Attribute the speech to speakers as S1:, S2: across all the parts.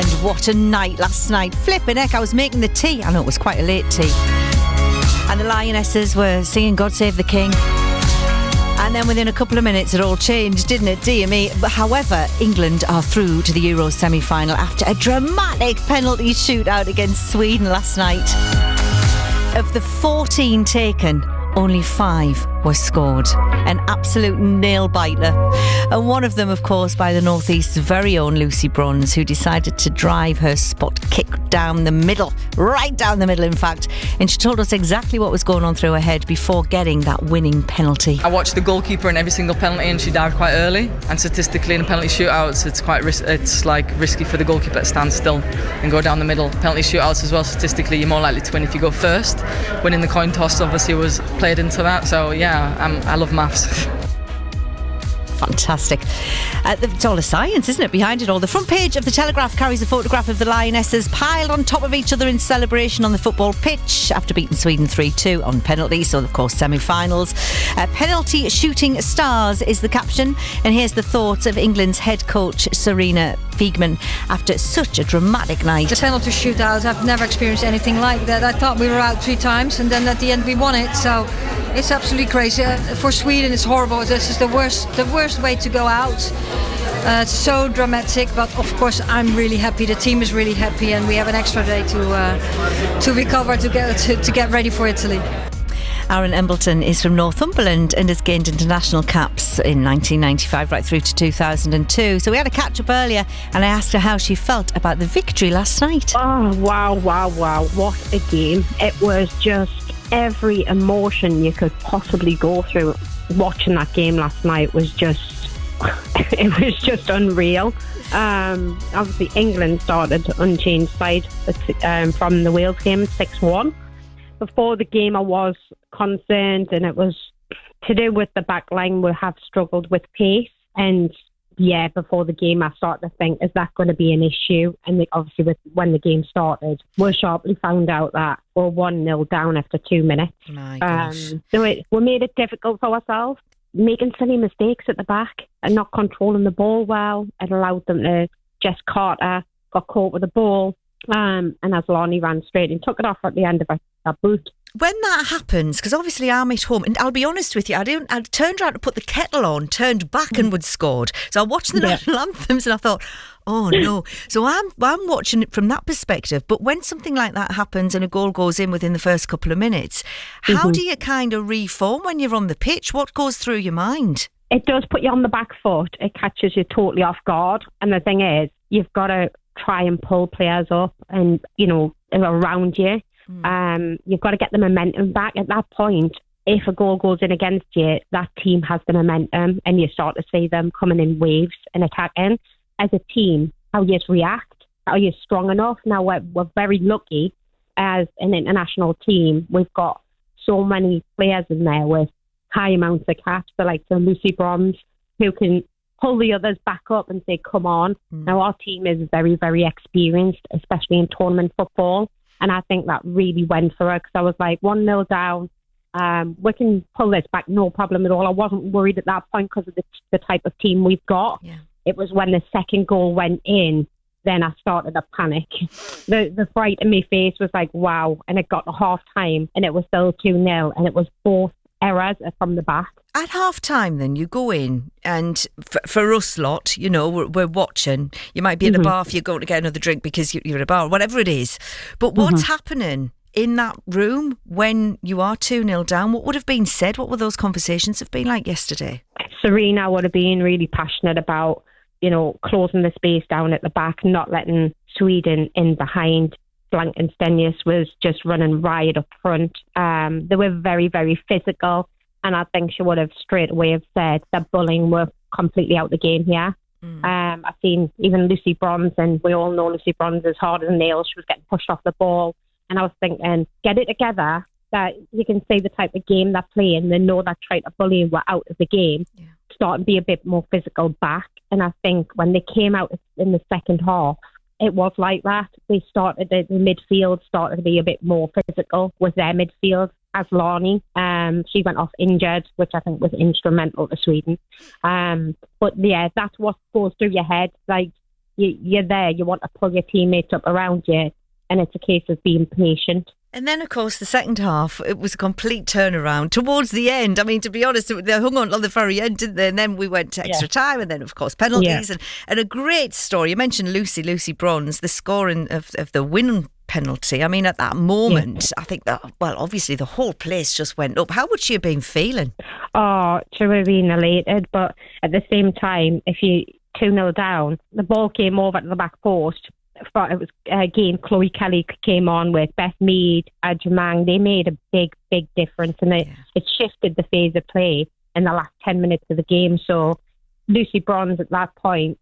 S1: And what a night last night. Flipping heck, I was making the tea. I know it was quite a late tea. And the Lionesses were singing God Save the King. And then within a couple of minutes it all changed, didn't it, dear me? But however, England are through to the Euros semi-final after a dramatic penalty shootout against Sweden last night. Of the 14 taken, only 5 were scored. An absolute nail-biter. And one of them, of course, by the North East's very own Lucy Bronze, who decided to drive her spot kick down the middle, right down the middle, in fact. And she told us exactly what was going on through her head before getting that winning penalty.
S2: I watched the goalkeeper in every single penalty, and she dived quite early. And statistically, in penalty shootouts, it's quite risky for the goalkeeper to stand still and go down the middle. Penalty shootouts as well, statistically, you're more likely to win if you go first. Winning the coin toss obviously was played into that. So yeah, I love maths.
S1: Fantastic. It's all the science, isn't it, behind it all? The front page of the Telegraph carries a photograph of the Lionesses piled on top of each other in celebration on the football pitch after beating Sweden 3-2 on penalties, so of course semi-finals. Penalty shooting stars is the caption, and here's the thoughts of England's head coach Serena Fiegman after such a dramatic night.
S3: The penalty shootout, I've never experienced anything like that. I thought we were out 3 times and then at the end we won it, so it's absolutely crazy. For Sweden it's horrible. This is the worst way to go out. It's so dramatic, but of course I'm really happy. The team is really happy, and we have an extra day to recover to get ready for Italy.
S1: Aran Embleton is from Northumberland and has gained international caps in 1995 right through to 2002. So we had a catch up earlier and I asked her how she felt about the victory last night.
S4: Oh, wow. What a game. It was just every emotion you could possibly go through watching that game last night was just it was just unreal. Obviously England started unchanged side from the Wales game 6-1. Before the game I was concerned, and it was to do with the back line. We have struggled with pace, and yeah, before the game I started to think, is that going to be an issue? And obviously when the game started, we sharply found out that we're 1-0 down after 2 minutes.
S1: My gosh.
S4: So we made it difficult for ourselves, making silly mistakes at the back and not controlling the ball well. It allowed them to, Jess Carter got caught with the ball, and as Lonnie ran straight and took it off at the end of a boot.
S1: When that happens, because obviously I'm at home, and I'll be honest with you, I turned around to put the kettle on, turned back and would scored. So I watched the national anthems and I thought, oh no. So I'm watching it from that perspective. But when something like that happens and a goal goes in within the first couple of minutes, how do you kind of reform when you're on the pitch? What goes through your mind?
S4: It does put you on the back foot. It catches you totally off guard. And the thing is, you've got to try and pull players up and, around you. You've got to get the momentum back. At that point, if a goal goes in against you, that team has the momentum and you start to see them coming in waves and attacking. As a team, how you react, are you strong enough? Now, we're very lucky as an international team. We've got so many players in there with high amounts of caps, like Lucy Bronze, who can pull the others back up and say, come on. Now, our team is very, very experienced, especially in tournament football. And I think that really went for her, because I was like 1-0 down. We can pull this back, no problem at all. I wasn't worried at that point because of the type of team we've got. Yeah. It was when the second goal went in, then I started to panic. The fright in my face was like, wow. And it got to half time and it was still 2-0, and it was both errors from the back.
S1: At half time then you go in, and for us lot, we're watching. You might be at a bar if you're going to get another drink because you're at a bar, whatever it is. But what's happening in that room when you are 2-0 down? What would have been said? What would those conversations have been like yesterday? Serena
S4: would have been really passionate about, closing the space down at the back, not letting Sweden in behind. Blank and Stennis was just running riot up front. They were very, very physical. And I think she would have straight away have said that bullying were completely out the game here. I've seen even Lucy Bronze, and we all know Lucy Bronze is hard as nails. She was getting pushed off the ball. And I was thinking, get it together, that you can see the type of game they're playing. They know that trying to bully were out of the game. Yeah. Start to be a bit more physical back. And I think when they came out in the second half, it was like that. They started, the midfield started to be a bit more physical with their midfield. As Lonnie, she went off injured, which I think was instrumental to Sweden. But yeah, that's what goes through your head. Like, you're there, you want to pull your teammates up around you, and it's a case of being patient.
S1: And then, of course, the second half, it was a complete turnaround towards the end. I mean, to be honest, they hung on till the very end, didn't they? And then we went to extra time, and then, of course, penalties. And a great story. You mentioned Lucy Bronze, the scoring of the win penalty. I mean, at that moment, I think that, well, obviously the whole place just went up. How would she have been feeling?
S4: Oh, she would have been elated, but at the same time, if you 2-0 down, the ball came over to the back post. It was again, Chloe Kelly came on with Beth Mead, Ajamang. They made a big difference, and it shifted the phase of play in the last 10 minutes of the game. So Lucy Bronze at that point,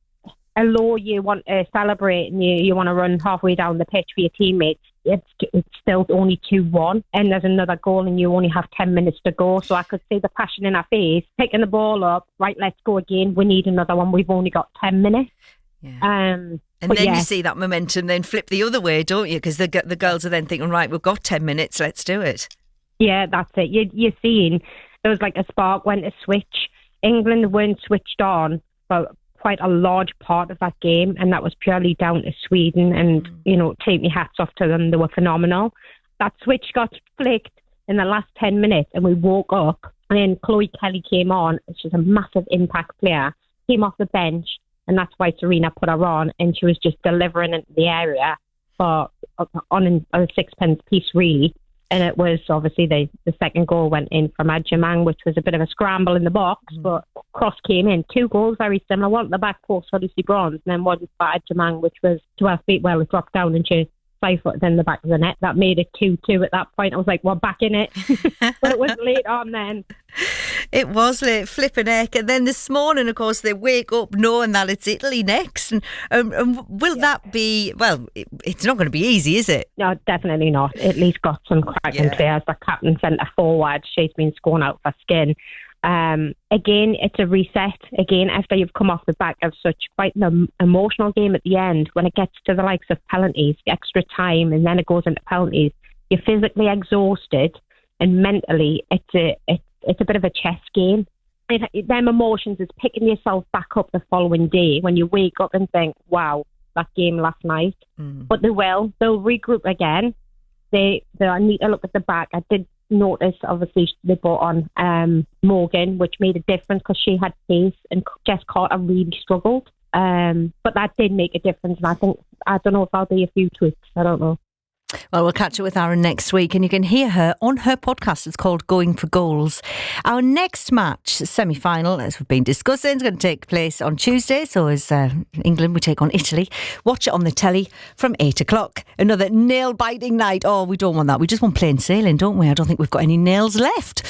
S4: although you want to celebrate and you want to run halfway down the pitch for your teammates, it's still only 2-1, and there's another goal and you only have 10 minutes to go. So I could see the passion in her face, picking the ball up, right, let's go again, we need another one, we've only got 10 minutes.
S1: And then you see that momentum then flip the other way, don't you? Because the girls are then thinking, right, we've got 10 minutes, let's do it.
S4: Yeah, that's it. You're seeing there was like a spark, went a switch. England weren't switched on for quite a large part of that game, and that was purely down to Sweden. And, take my hats off to them. They were phenomenal. That switch got flicked in the last 10 minutes, and we woke up. And then Chloe Kelly came on. She's a massive impact player. Came off the bench. And that's why Serena put her on, and she was just delivering into the area on a sixpence piece, really. And it was obviously the second goal went in from Ajamang, which was a bit of a scramble in the box, but cross came in. 2 goals, very similar. One at the back post for Lucy Bronze, and then one for Ajamang, which was to her feet. Well, it dropped down and she 5-footed in the back of the net. That made it 2-2 at that point. I was like, we're back in it. But it was late on then.
S1: It was late, flipping heck. And then this morning, of course, they wake up knowing that it's Italy next. And will that be, well, it's not going to be easy, is it?
S4: No, definitely not. Italy's got some cracking players. The captain centre forward, she's been scoring out for skin. Again, it's a reset. Again, after you've come off the back of such quite an emotional game at the end, when it gets to the likes of penalties, extra time, and then it goes into penalties, you're physically exhausted, and mentally, it's a bit of a chess game. Them emotions is picking yourself back up the following day when you wake up and think, wow, that game last night. But they'll regroup again. They need to look at the back. I did notice, obviously, they brought on Morgan, which made a difference because she had pace, and Jess Carter really struggled. But that did make a difference, and I don't know if I'll be a few tweaks. I don't know.
S1: Well, we'll catch up with Aran next week, and you can hear her on her podcast. It's called Going for Goals. Our next match, semi-final, as we've been discussing, is going to take place on Tuesday. So as England, we take on Italy. Watch it on the telly from 8 o'clock. Another nail-biting night. Oh, we don't want that. We just want plain sailing, don't we? I don't think we've got any nails left.